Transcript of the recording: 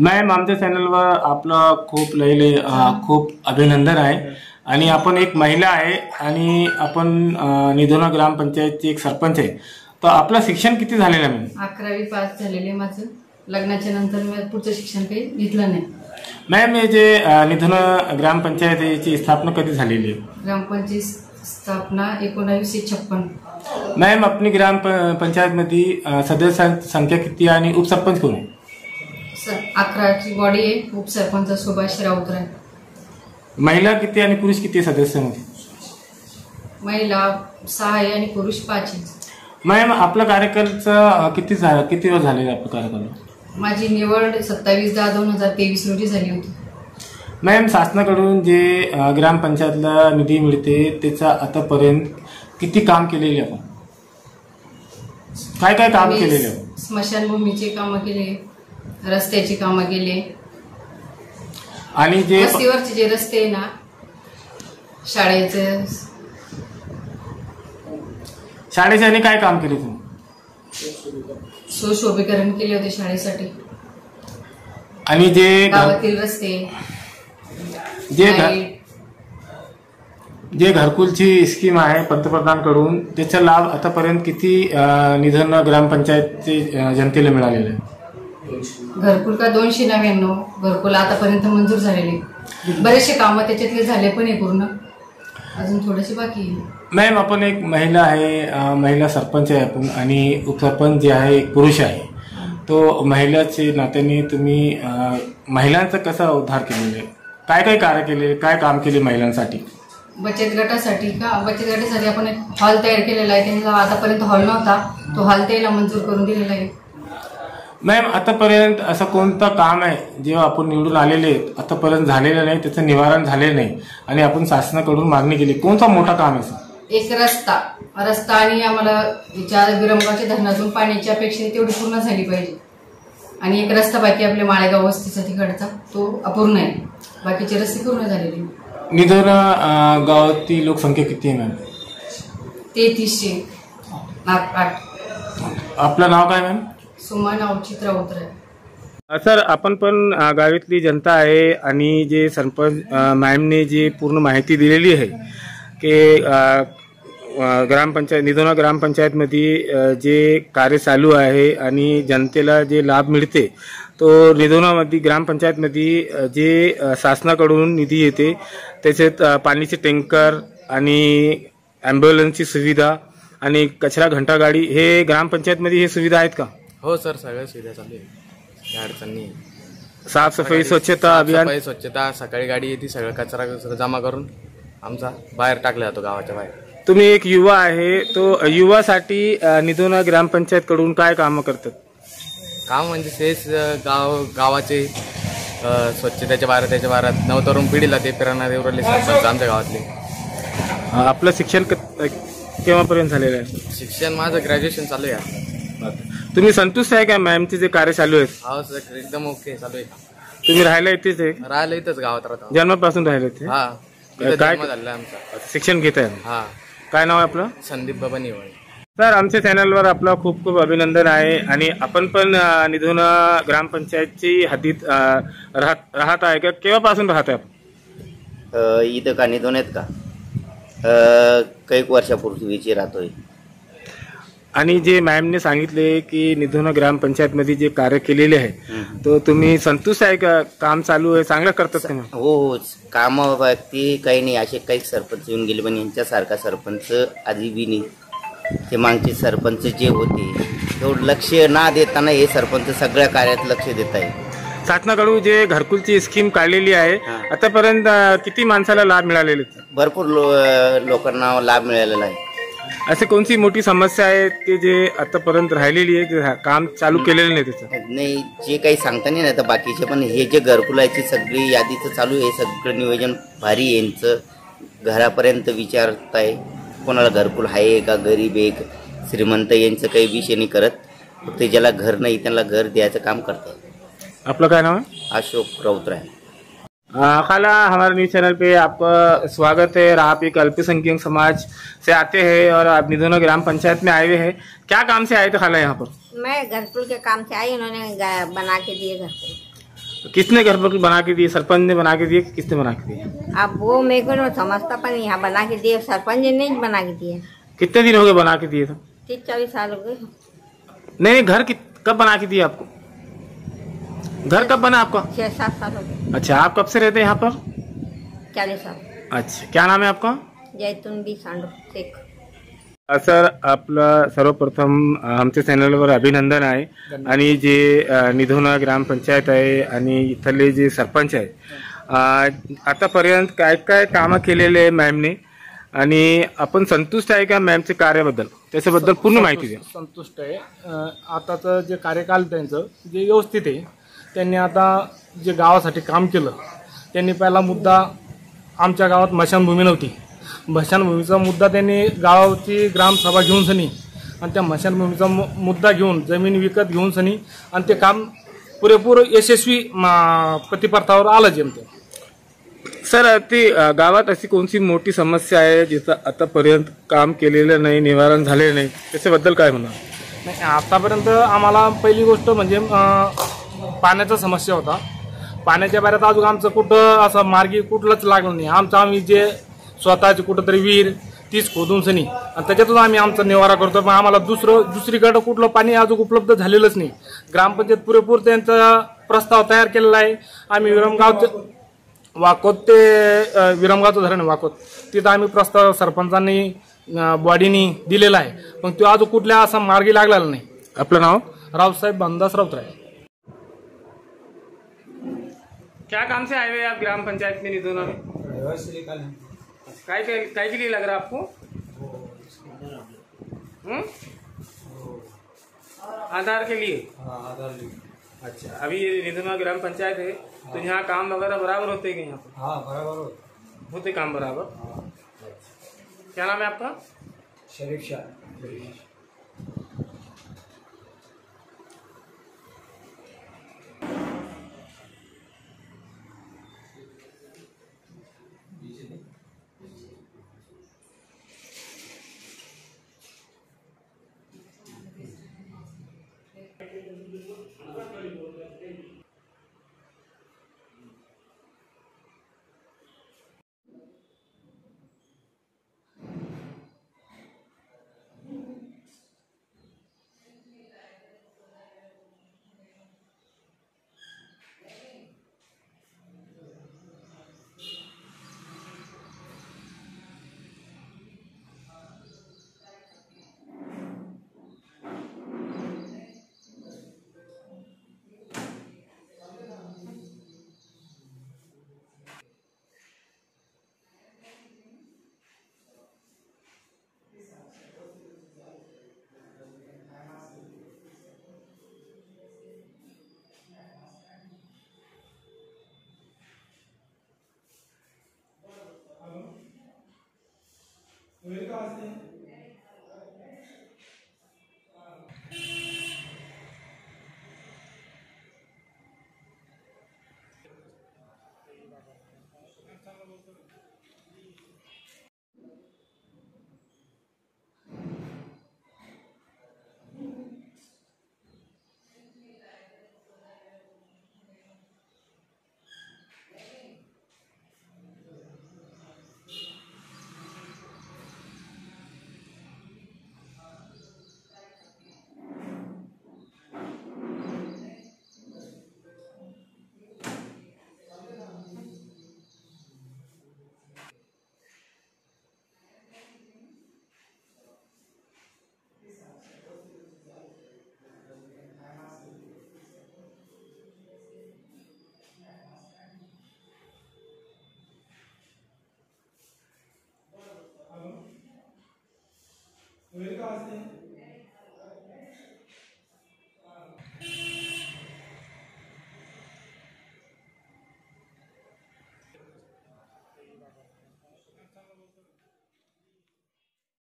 Ma'am, आमच्या चॅनलवर आपलं खूप अभिनंदन आहे. आणि आपण एक महिला आहे आणि आपण निधोना ग्रामपंचायतची एक सरपंच आहे. तर आपलं शिक्षण किती झालेलं आहे मॅम? 11वी पास झालेले. माझं लग्नाच्या नंतर मी पुढचं शिक्षण काही घेतलं नाही. मॅम, हे जे निधोना ग्रामपंचायतीची स्थापना कधी झालेली आहे? ग्रामपंचायत स्थापना 1956. मॅम, अपनी ग्रामपंचायतमध्ये सदस्यांची संख्या किती आणि उपसरपंच कोण आहे? 11ची बॉडी आहे. उपसरपंच सुभाष राऊतराय. महिला किती आणि पुरुष किती सदस्यांमध्ये? महिला 6 आहे आणि पुरुष 5 आहे. मॅम, आपल्या कार्यकालचं किती वेळ झालेला आपल्या कार्यकाल? माझी निवड 27/10/2023 रोजी झाली होती. मॅम, शासनाकडून जे ग्रामपंचायतला निधी मिळते त्याचा आतापर्यंत किती काम केलेले आपण? काय काम केलेले? स्मशानभूमीचे कामं केले, रस्त्याची कामं केले, आणि जे वस्तीवरचे जे रस्ते आहे ना, शाळेचे काय काम केले तुम्ही? सुशोभीकरण केले होते शाळेसाठी. आणि जे गावातील रस्ते, जे घरकुलची स्कीम आहे पंतप्रधानकडून, त्याचा लाभ आतापर्यंत किती निधोना ग्रामपंचायतचे जनतेला मिळालेला आहे? घरकुल का 299 घरकुल आतापर्यंत मंजूर झालेले. बरेचसे कामं त्याच्यातले झाले पण आहे पूर्ण, अजून थोडेसे बाकी आहे. मॅम, आपण एक महिला आहे, महिला सरपंच आहे आपण, आणि उपसरपंच जे आहे एक पुरुष आहे. तो महिलाचे नात्याने तुम्ही महिलांचा कसा उद्धार केलेला आहे? काय कार्य केले, काय काम केले महिलांसाठी? बचत गटासाठी आपण एक हॉल तयार केलेला आहे. त्यांना आतापर्यंत हॉल नव्हता, तो हॉल त्याला मंजूर करून दिलेला आहे. मॅम, आतापर्यंत असं कोणतं काम आहे जेव्हा आपण निवडून आलेले आतापर्यंत झालेलं नाही, त्याचं निवारण झालेलं नाही आणि आपण शासनाकडून मागणी केली? कोणता मोठा काम आहे? एक रस्ता आणि आम्हाला विरमगावच्या धरणातून पाण्याची अपेक्षा तेवढी पूर्ण झाली पाहिजे. आणि एक रस्ता बाकी आपल्या माळेगाव वस्तीचा तिकडचा, तो अपूर्ण आहे. बाकीचे रस्ते पूर्ण झालेले. निधोना गावातील लोकसंख्या किती आहे मॅम? 3300. आपलं नाव काय मॅम? सुमन अवचित राऊतराय. सर, आपण पण गावातली जनता आहे आणि जे सरपंच मॅमने जी पूर्ण माहिती दिलेली आहे की निधोना ग्रामपंचायतमध्ये जे कार्य चालू आहे आणि जनतेला जे लाभ मिळते, तो निधोनामध्ये ग्रामपंचायतमध्ये जे शासनाकडून निधी येते त्याच्यात पाणीचे टँकर आणि ॲम्ब्युलन्सची सुविधा आणि कचरा घंटागाडी, हे ग्रामपंचायतमध्ये हे सुविधा आहेत का? हो सर, सगळ्या सुविधा चालू आहे. काही अडचण नाही. साफसफाई, स्वच्छता अभियान, स्वच्छता, सकाळी गाडी येते, सगळं कचरा जमा करून आमचा बाहेर टाकला जातो गावाच्या बाहेर. तुम्ही एक युवा आहे, तो युवासाठी निधोना ग्रामपंचायत कडून काय कामं करतात? काम म्हणजे तेच गावाचे स्वच्छतेच्या भारत नवतरुण पिढीला ते प्रेरणा देवरले सरपंच आमच्या गावातले. आपलं शिक्षण केव्हापर्यंत झालेलं आहे? शिक्षण माझं ग्रॅज्युएशन चालू आहे. तुम्ही संतुष्ट आहे का मॅमचे जे कार्य चालू आहे? हो सर, एकदम ओके चालू आहे. तुम्ही राहायला इथेच आहे? राहायला इथंच गावात राहतो. जन्मापासून राहिले ते? हा. काय झालं आमचं शिक्षण घेत आहे? हा. काय नाव आहे आपलं? संदीप बाबा निवळे. सर, आमच्या चॅनलवर आपलं खूप अभिनंदन आहे. आणि आपण पण निधोना ग्रामपंचायतची हद्दीत राहत आहे का? केव्हापासून राहत आहे? इथं का निधोन्यात का काही वर्षापूर्वीची राहतोय. आणि जे मॅमने सांगितले की निधोना ग्रामपंचायतमध्ये जे कार्य केलेले आहे, तो तुम्ही संतुष्ट आहे का? काम चालू आहे, चांगलं करतात तुम्ही? हो, काम ते काही नाही. असे काही सरपंच येऊन गेले, पण यांच्यासारखा सरपंच आधी बी नाही. ते मागचे सरपंच जे होते तेवढं लक्ष ना देताना हे सरपंच सगळ्या कार्यात लक्ष देत आहे. शासनाकडून जे घरकुलची स्कीम काढलेली आहे, आतापर्यंत किती माणसाला लाभ मिळालेले? भरपूर लोकांना लाभ मिळालेला आहे. अशी कोणती मोठी समस्या आहे की जे आतापर्यंत राहिलेली आहे, काम चालू केलेलं नाही त्याचं? नाही, जे काही सांगता नाही ना, तर बाकीचे पण हे जे घरकुलाची सगळी यादीचं चालू आहे, सगळं नियोजन भारी यांचं. घरापर्यंत विचारताय कोणाला घरकुल आहे का, गरीब एक श्रीमंत यांचं काही विषय नाही करत. फक्त ज्याला घर नाही त्यांना घर द्यायचं काम करतात. आपलं काय नाव आहे? अशोक राऊतराय. खाला, हमारे न्यूज चैनल पे आपका स्वागत है। और आप एक अल्पसंख्यक समाज से आते हैं और आप निधोना ग्राम पंचायत में आए हुए हैं। क्या काम से आए थे खाला यहाँ पर? मैं घरकुल के काम से आई, उन्होंने बना के दिए घरकुल। किसने घर पर बना के दिए? सरपंच ने बना के दिए कि किसने बना के दिए? अब वो मेरे को नहीं समझता, पर यहाँ बना के दिए, सरपंच ने ही बना के दिए। कितने दिन हो गए बना के दिए? तो 30-40 साल हो गए। नहीं, घर कब बना के दिया आपको? घर कब बना आपका? 6-7 साल हो गए। अच्छा, आप कब से रहते हैं यहाँ पर? 40 साल। अच्छा, क्या नाम है आपका? जैतून बी सांडू शेख। सर, आपलं सर्वप्रथम आमच्या चॅनलवर अभिनंदन आहे. आणि जे निधोना ग्रामपंचायत आहे आणि इथले जे सरपंच आहेत, आतापर्यंत काय काय कामं केलेले आहे मॅमने, आणि आपण संतुष्ट आहे का मॅमच्या कार्याबद्दल? त्याच्याबद्दल पूर्ण माहिती द्या. संतुष्ट आहे. आताचं जे कार्यकाल त्यांचं जे व्यवस्थित आहे. त्यांनी आता जे गावासाठी काम केलं, त्यांनी पहिला मुद्दा, आमच्या गावात स्मशानभूमी नव्हती, स्मशानभूमीचा मुद्दा त्यांनी गावाची ग्रामसभा घेऊन सनी आणि त्या स्मशानभूमीचा मुद्दा घेऊन जमीन विकत घेऊन सनी आणि ते काम पुरेपूर यशस्वी प्रतिपथावर आलं जेमते. सर, ती गावात अशी कोणती मोठी समस्या आहे जिचं आतापर्यंत काम केलेलं नाही, निवारण झालेलं नाही, त्याच्याबद्दल काय म्हणा? नाही, आतापर्यंत आम्हाला पहिली गोष्ट म्हणजे पाण्याचा समस्या होता. पाण्याच्या बाहेर अजून आमचं कुठं असं मार्गी कुठलंच लागलं नाही. आम्ही जे स्वतःची कुठंतरी विहीर तीच खोदून सनी आणि त्याच्यातून आम्ही आमचा निवारा करतो. पण आम्हाला दुसरीकडं कुठलं पाणी अजून उपलब्ध झालेलंच नाही. ग्रामपंचायत पुरेपूर त्यांचा प्रस्ताव तयार केलेला आहे. आम्ही वाकोत ते विरमगावचं धरण वाकोत, तिथं आम्ही प्रस्ताव सरपंचांनी बॉडीनी दिलेला आहे, पण तो अजून कुठल्या असा मार्गी लागलेला नाही. आपलं नाव? रावसाहेब भानदास राऊतराय. क्या काम से आए हुए आप ग्राम पंचायत में निधोना में? काय के लिए लग रहा है आपको? आधार के लिए? अच्छा, अभी ये निधोना ग्राम पंचायत है, तो यहाँ काम वगैरह बराबर होते हैं यहाँ पर? हाँ, बराबर होते काम बराबर. क्या नाम है आपका? शरीफ शाह.